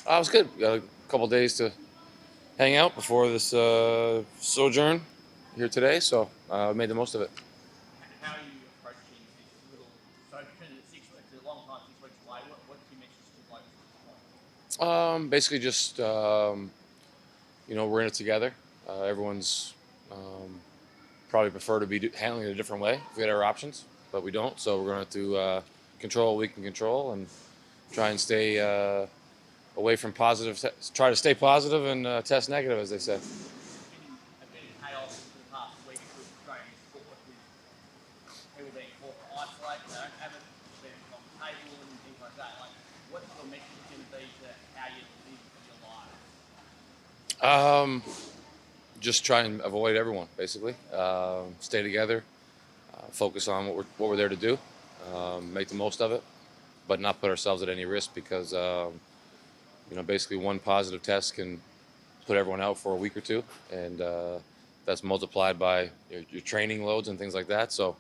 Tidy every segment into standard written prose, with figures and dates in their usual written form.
It was good. Got a couple days to hang out before this sojourn here today, so I made the most of it. How are you approaching this little sojourn at 6 weeks? It's a long time, 6 weeks away. What's your message to blokes at this point? Basically, just we're in it together. Everyone's probably prefer to be handling it a different way if we had our options, but we don't. So we're going to control what we can control and try and stay away from positive. Try to stay positive and test negative, as they say. It's been a bit of chaos for the past week or two in Australian sport with people being forced to isolate. They don't have it, being on the table and things like that. Like, what's your message going to be to how you live your lives? Um, just try and avoid everyone, basically. Stay together. Focus on what we're there to do. Make the most of it, but not put ourselves at any risk because basically one positive test can put everyone out for a week or two, and that's multiplied by your training loads and things like that. So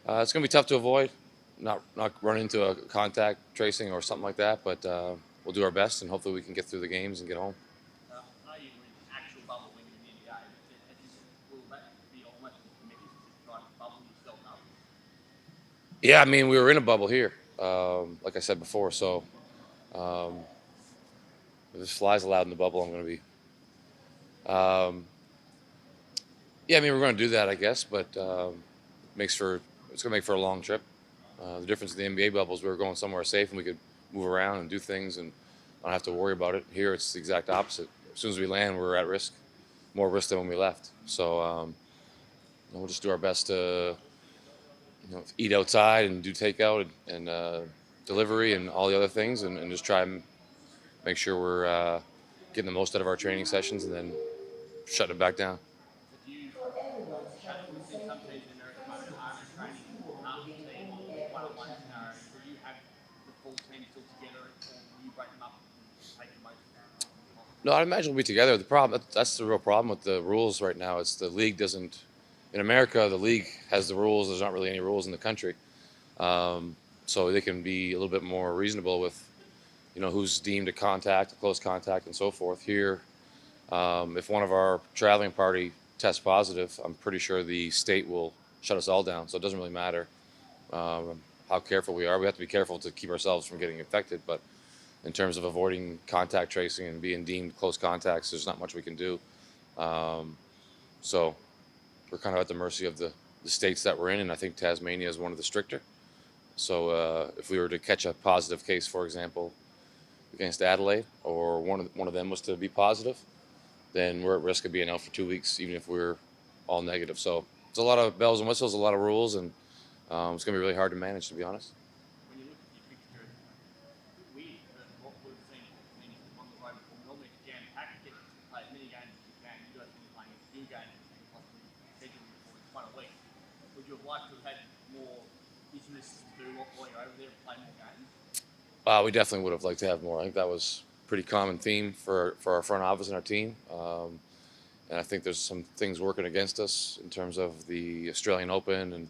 it's going to be tough to avoid, not run into a contact tracing or something like that. But we'll do our best, and hopefully we can get through the games and get home. I know you were in actual bubble when you were in the NBA, but will that be almost committed to try and bubble yourself up? Yeah, I mean we were in a bubble here, like I said before. So um, if there's flies allowed in the bubble, I'm going to be. Um, yeah, I mean we're going to do that, I guess, but makes for it's going to make for a long trip. The difference in the NBA bubbles, we were going somewhere safe and we could move around and do things and not have to worry about it. Here, it's the exact opposite. As soon as we land, we're at risk, more risk than when we left. So we'll just do our best to eat outside and do takeout and delivery and all the other things, and just try and make sure we're getting the most out of our training sessions and then shutting it back down. So do you we've seen some teams in America at the moment are training half the team on one-on-one scenarios. Do you have the full team still together, or will you break them up and take the most No, possible? I imagine we'll be together. The problem that's the real problem with the rules right now. It's the league doesn't. In America, the league has the rules. There's not really any rules in the country, so they can be a little bit more reasonable with, who's deemed a contact, a close contact, and so forth. Here, if one of our traveling party tests positive, I'm pretty sure the state will shut us all down. So it doesn't really matter how careful we are. We have to be careful to keep ourselves from getting infected, but in terms of avoiding contact tracing and being deemed close contacts, there's not much we can do. Um, so we're kind of at the mercy of the states that we're in, and I think Tasmania is one of the stricter. So if we were to catch a positive case, for example, against Adelaide, or one of them was to be positive, then we're at risk of being out for 2 weeks, even if we're all negative. So it's a lot of bells and whistles, a lot of rules, and it's going to be really hard to manage, to be honest. When you look at your fixture, it's weird that what we've seen on the road before. Normally it's jam packed, get to play as many games as you can. You guys been playing a few games and possibly scheduling for quite a week. Would you have liked to have had more business to do while you're over there and play more games? We definitely would have liked to have more. I think that was a pretty common theme for our front office and our team. And I think there's some things working against us in terms of the Australian Open and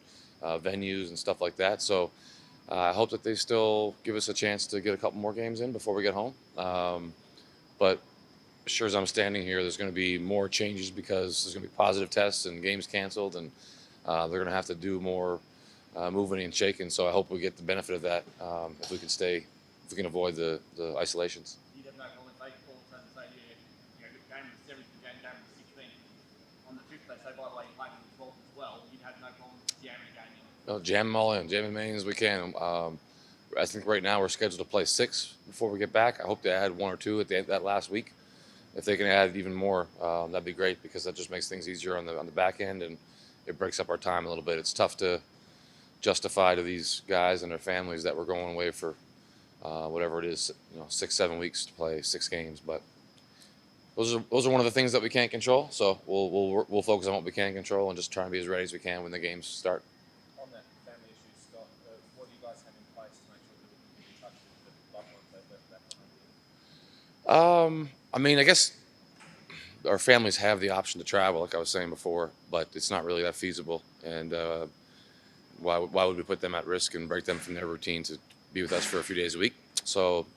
venues and stuff like that. So I hope that they still give us a chance to get a couple more games in before we get home. But sure as I'm standing here, there's going to be more changes because there's going to be positive tests and games canceled, and they're going to have to do more moving and shaking. So I hope we get the benefit of that if we can stay, if we can avoid the isolations. You'd have no problem if they all of a sudden say, yeah, game was 17, game was 16. On the fifth, they say, by the way, you're playing on the 12th as well. You'd have no problem jamming a game in. No, jam them all in, jam as many as we can. I think right now we're scheduled to play 6 before we get back. I hope they add 1 or 2 at that last week. If they can add even more, that'd be great because that just makes things easier on the back end, and it breaks up our time a little bit. It's tough to justify to these guys and their families that we're going away for whatever it is, 6, 7 weeks to play 6 games. But those are one of the things that we can't control. So we'll focus on what we can control and just try and be as ready as we can when the games start. On that family issue, Scott, what do you guys have in place to make sure that we can keep in touch with the loved ones that left behind? I mean, I guess our families have the option to travel, like I was saying before, but it's not really that feasible. And why would we put them at risk and break them from their routine to be with us for a few days a week? So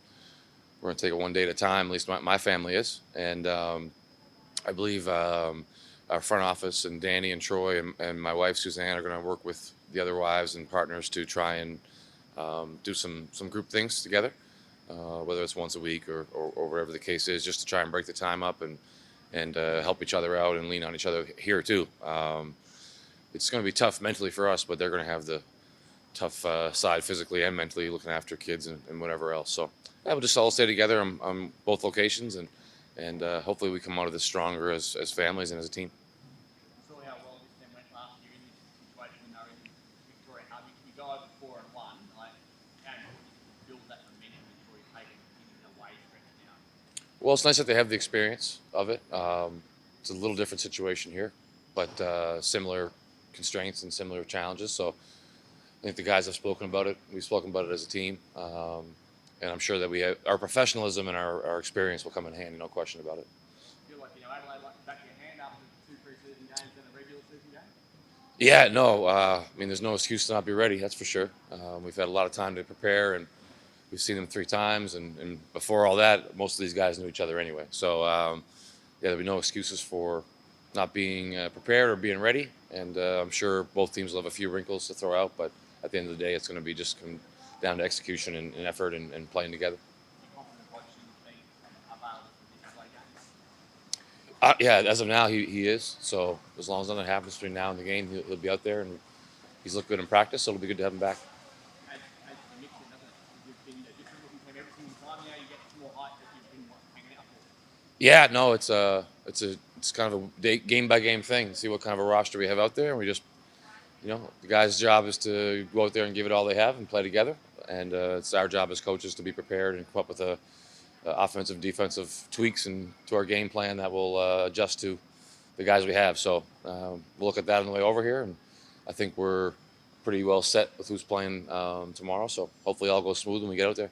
we're going to take it one day at a time. At least my family is, and I believe our front office and Danny and Troy and my wife Suzanne are going to work with the other wives and partners to try and do some group things together, whether it's once a week or whatever the case is, just to try and break the time up and help each other out and lean on each other here too. It's going to be tough mentally for us, but they're going to have the tough side physically and mentally, looking after kids and whatever else. So yeah, we'll just all stay together on both locations, and hopefully we come out of this stronger as families and as a team. You saw how well this team went last year in this situation when they were in Victoria. How you go over 4-1, like how important is it to build that momentum before you take it into the away stretch now? Well, it's nice that they have the experience of it. It's a little different situation here, but similar constraints and similar challenges. So I think the guys have spoken about it. We've spoken about it as a team, and I'm sure that we have our professionalism and our experience will come in handy. No question about it. I feel like Adelaide like back your hand after 2 pre-season games and a regular season game. Yeah, no. I mean, there's no excuse to not be ready. That's for sure. We've had a lot of time to prepare, and we've seen them 3 times. And before all that, most of these guys knew each other anyway. So yeah, there'll be no excuses for not being prepared or being ready. And I'm sure both teams will have a few wrinkles to throw out, but at the end of the day, it's going to be just come down to execution and effort and playing together. You're confident watching being available for this play games. Yeah, as of now, he is. So as long as nothing happens between now and the game, he'll be out there, and he's looked good in practice, so it'll be good to have him back. As the mix it, doesn't it? You've been a different looking team every single time now. You get some more height that you've been hanging out for. Yeah, no, it's kind of a game by game thing. See what kind of a roster we have out there, and we just, the guys' job is to go out there and give it all they have and play together, and it's our job as coaches to be prepared and come up with a offensive, defensive tweaks and to our game plan that will adjust to the guys we have. So we'll look at that on the way over here, and I think we're pretty well set with who's playing tomorrow. So hopefully all goes smooth when we get out there.